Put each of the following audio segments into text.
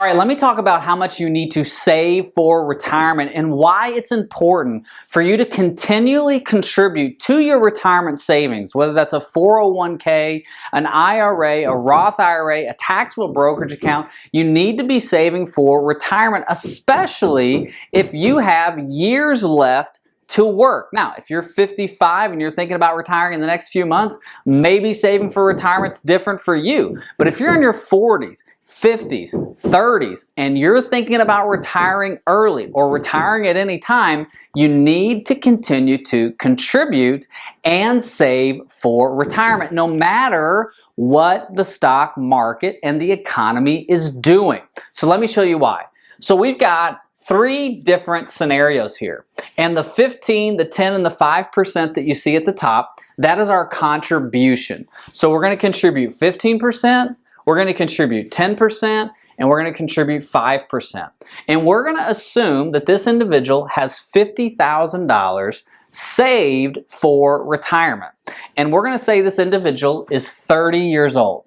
All right, let me talk about how much you need to save for retirement and why it's important for you to continually contribute to your retirement savings, whether that's a 401k, an IRA, a Roth IRA, a taxable brokerage account. You need to be saving for retirement, especially if you have years left to work. Now, if you're 55 and you're thinking about retiring in the next few months, maybe saving for retirement's different for you. But if you're in your 40s, 50s, 30s, and you're thinking about retiring early or retiring at any time, you need to continue to contribute and save for retirement, no matter what the stock market and the economy is doing. So let me show you why. So we've got three different scenarios here. And the 15, the 10, and the 5% that you see at the top, that is our contribution. So we're going to contribute 15%, we're going to contribute 10%, and we're going to contribute 5%. And we're going to assume that this individual has $50,000 saved for retirement. And we're going to say this individual is 30 years old.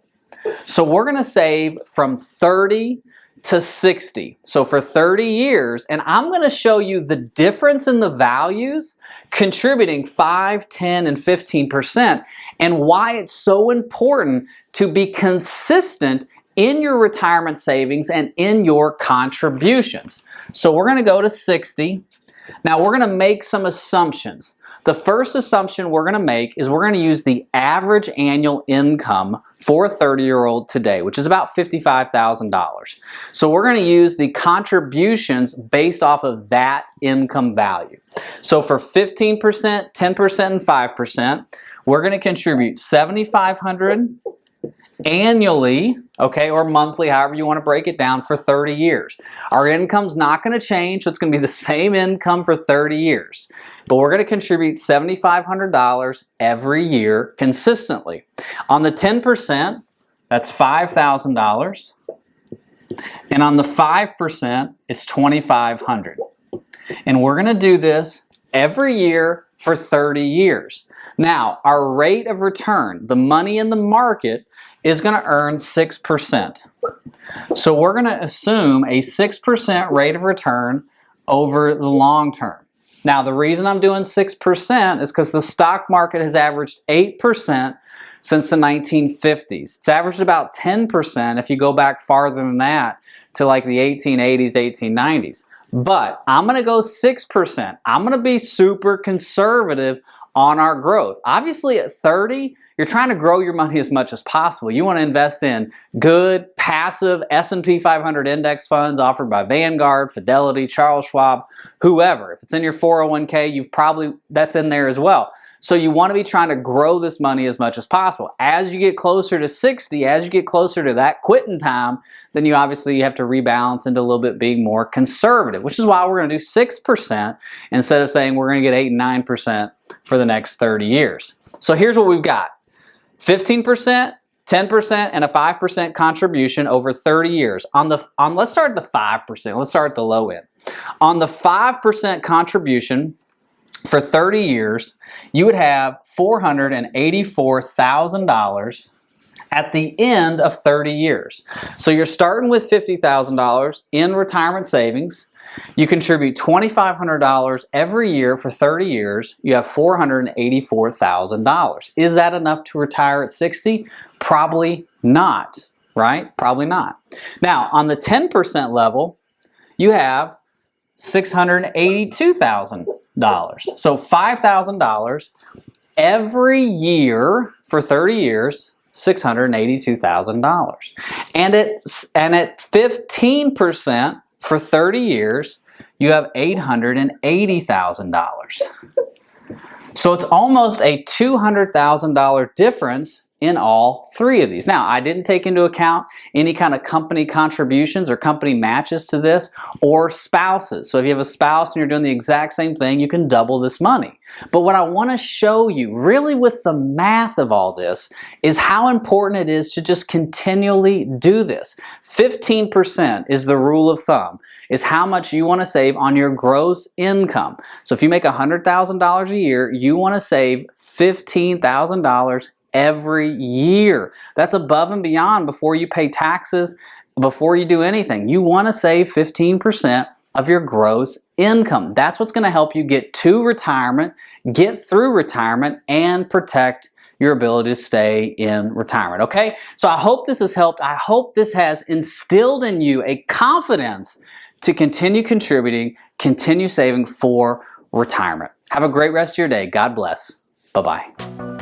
So we're going to save from 30 to 60. So for 30 years, and I'm going to show you the difference in the values contributing 5, 10, and 15% and why it's so important to be consistent in your retirement savings and in your contributions. So we're going to go to 60. Now we're going to make some assumptions. The first assumption we're going to make is we're going to use the average annual income for a 30-year-old today, which is about $55,000. So we're going to use the contributions based off of that income value. So for 15%, 10%, and 5%, we're going to contribute $7,500 annually, okay, or monthly, however you want to break it down, for 30 years. Our income's not going to change, so it's going to be the same income for 30 years. But we're going to contribute $7,500 every year consistently. On the 10%, that's $5,000. And on the 5%, it's $2,500. And we're going to do this every year for 30 years. Now, our rate of return, the money in the market, is going to earn 6%. So we're going to assume a 6% rate of return over the long term. Now, the reason I'm doing 6% is because the stock market has averaged 8% since the 1950s. It's averaged about 10% if you go back farther than that to like the 1880s, 1890s. But I'm going to go 6%. I'm going to be super conservative on our growth. Obviously at 30, you're trying to grow your money as much as possible. You want to invest in good, passive S&P 500 index funds offered by Vanguard, Fidelity, Charles Schwab, whoever. If it's in your 401k, that's in there as well. So you want to be trying to grow this money as much as possible. As you get closer to 60, as you get closer to that quitting time, then you have to rebalance into a little bit being more conservative, which is why we're going to do 6% instead of saying we're going to get 8 and 9% for the next 30 years. So here's what we've got. 15%, 10%, and a 5% contribution over 30 years. Let's start at the 5%. Let's start at the low end. On the 5% contribution for 30 years, you would have $484,000 at the end of 30 years. So you're starting with $50,000 in retirement savings. You contribute $2,500 every year for 30 years. You have $484,000. Is that enough to retire at 60? Probably not, right? Probably not. Now, on the 10% level, you have $682,000. So $5,000 every year for 30 years, $682,000. And at 15% for 30 years, you have $880,000. So it's almost a $200,000 difference in all three of these. Now, I didn't take into account any kind of company contributions or company matches to this or spouses. So if you have a spouse and you're doing the exact same thing, you can double this money. But what I want to show you really with the math of all this is how important it is to just continually do this. 15% is the rule of thumb. It's how much you want to save on your gross income. So if you make $100,000 a year, you want to save $15,000 every year. That's above and beyond before you pay taxes before you do anything, you want to save 15% of your gross income. That's what's going to help you get to retirement, get through retirement, and protect your ability to stay in retirement. Okay? So I hope this has helped. I hope this has instilled in you a confidence to continue contributing, continue saving for retirement. Have a great rest of your day. God bless. Bye-bye.